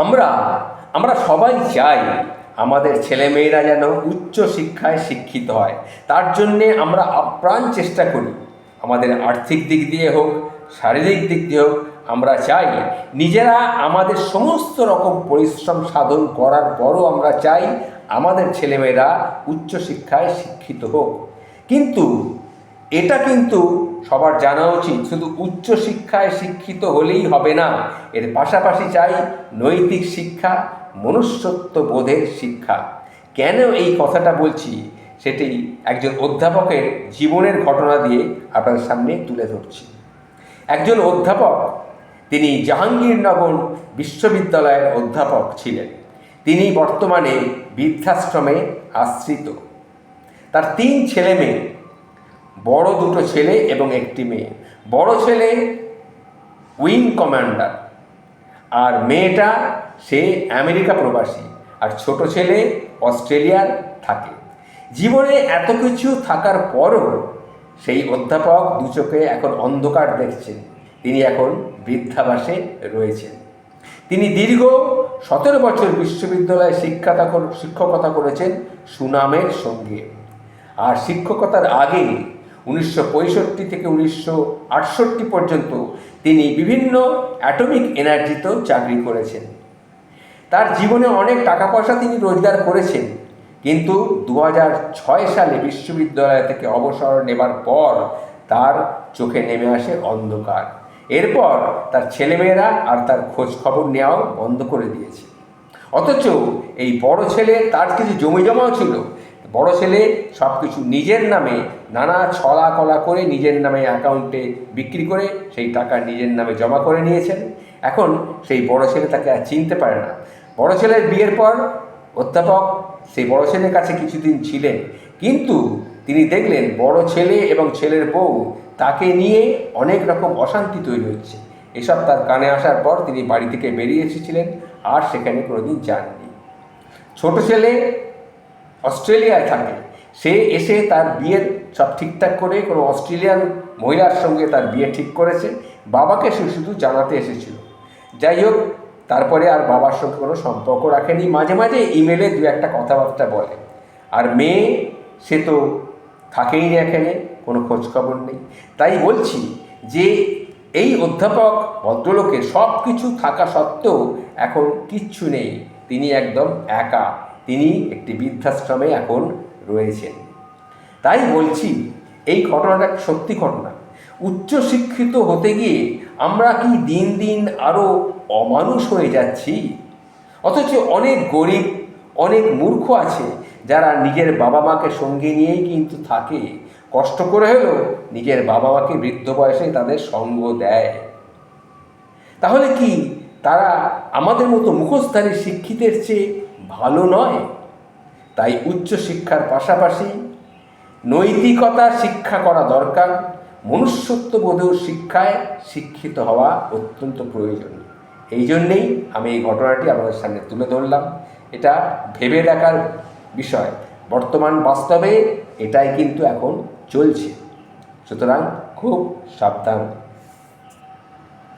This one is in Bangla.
আমরা আমরা সবাই চাই আমাদের ছেলেমেয়েরা যেন উচ্চ শিক্ষায় শিক্ষিত হয়। তার জন্যে আমরা আপ্রাণ চেষ্টা করি, আমাদের আর্থিক দিক দিয়ে হোক, শারীরিক দিক দিয়ে হোক। আমরা চাই নিজেরা আমাদের সমস্ত রকম পরিশ্রম সাধন করার পরও আমরা চাই আমাদের ছেলেমেয়েরা উচ্চশিক্ষায় শিক্ষিত হোক। কিন্তু এটা কিন্তু সবার জানা উচিত, শুধু উচ্চশিক্ষায় শিক্ষিত হলেই হবে না, এর পাশাপাশি চাই নৈতিক শিক্ষা, মনুষ্যত্ব বোধের শিক্ষা। কেন এই কথাটা বলছি সেটি একজন অধ্যাপকের জীবনের ঘটনা দিয়ে আপনাদের সামনে তুলে ধরছি। একজন অধ্যাপক, তিনি জাহাঙ্গীরনগর বিশ্ববিদ্যালয়ের অধ্যাপক ছিলেন। তিনি বর্তমানে বৃদ্ধাশ্রমে আশ্রিত। তার 3 ছেলে মেয়ে, বড় 2 ছেলে এবং 1টি মেয়ে। বড় ছেলে উইং কমান্ডার, আর মেয়েটা সে আমেরিকা প্রবাসী, আর ছোট ছেলে অস্ট্রেলিয়ার থাকে। জীবনে এত কিছু থাকার পরও সেই অধ্যাপক 2 চোখে এখন অন্ধকার দেখছেন। তিনি এখন বৃদ্ধাবাসে রয়েছেন। তিনি দীর্ঘ 17 বছর বিশ্ববিদ্যালয়ে শিক্ষকতা করেছেন সুনামের সঙ্গে। আর শিক্ষকতার আগে 1965 থেকে 1968 পর্যন্ত তিনি বিভিন্ন অ্যাটমিক এনার্জিতেও চাকরি করেছেন। তার জীবনে অনেক টাকা পয়সা তিনি রোজগার করেছেন, কিন্তু 2006 সালে বিশ্ববিদ্যালয় থেকে অবসর নেবার পর তার চোখে নেমে আসে অন্ধকার। এরপর তার ছেলেমেয়েরা আর তার খোঁজ খবর নেওয়াও বন্ধ করে দিয়েছে। অথচ এই বড় ছেলে, তার কিছু জমি জমাও ছিল। বড় ছেলে সব কিছু নিজের নামে নানা ছলা কলা করে নিজের নামে অ্যাকাউন্টে বিক্রি করে সেই টাকা নিজের নামে জমা করে নিয়েছেন। এখন সেই বড় ছেলে তাকে আর চিনতে পারে না। বড় ছেলের বিয়ের পর অধ্যাপক সেই বড় ছেলের কাছে কিছুদিন ছিলেন, কিন্তু তিনি দেখলেন বড় ছেলে এবং ছেলের বউ তাকে নিয়ে অনেক রকম অশান্তি তৈরি হচ্ছে। এসব তার কানে আসার পর তিনি বাড়ি থেকে বেরিয়ে এসেছিলেন, আর সেখানে কোনোদিন যাননি। ছোট ছেলে অস্ট্রেলিয়ায় থাকে। সে এসে তার বিয়ের সব ঠিকঠাক করে কোনো অস্ট্রেলিয়ান মহিলার সঙ্গে তার বিয়ে ঠিক করেছে। বাবাকে সে শুধু জানাতে এসেছিল। যাই হোক, তারপরে আর বাবার সঙ্গে কোনো সম্পর্ক রাখেনি। মাঝে মাঝে ইমেলে 2-1 কথাবার্তা বলে। আর মেয়ে, সে তো থাকেই না এখানে, কোনো খোঁজখবর নেই। তাই বলছি যে এই অধ্যাপক ভদ্রলোকের সব কিছু থাকা সত্ত্বেও এখন কিচ্ছু নেই। তিনি একদম একা। তিনি একটি বৃদ্ধাশ্রমে এখন রয়েছেন। তাই বলছি, এই ঘটনাটা সত্যি ঘটনা। উচ্চশিক্ষিত হতে গিয়ে আমরা কি দিন দিন আরও অমানুষ হয়ে যাচ্ছি? অথচ অনেক গরিব, অনেক মূর্খ আছে যারা নিজের বাবা মাকে সঙ্গে নিয়েই কিন্তু থাকে, কষ্ট করে হলেও নিজের বাবা মাকে বৃদ্ধ বয়সে তাদের সঙ্গ দেয়। তাহলে কি তারা আমাদের মতো মুখোশধারী শিক্ষিতের চেয়ে ভালো নয়? তাই উচ্চশিক্ষার পাশাপাশি নৈতিকতা শিক্ষা করা দরকার। মনুষ্যত্ববোধের শিক্ষায় শিক্ষিত হওয়া অত্যন্ত প্রয়োজন। এই জন্যেই আমি এই ঘটনাটি আপনাদের সামনে তুলে ধরলাম। এটা ভেবে দেখার বিষয়। বর্তমান বাস্তবে এটাই কিন্তু এখন চলছে। সুতরাং খুব সাবধান।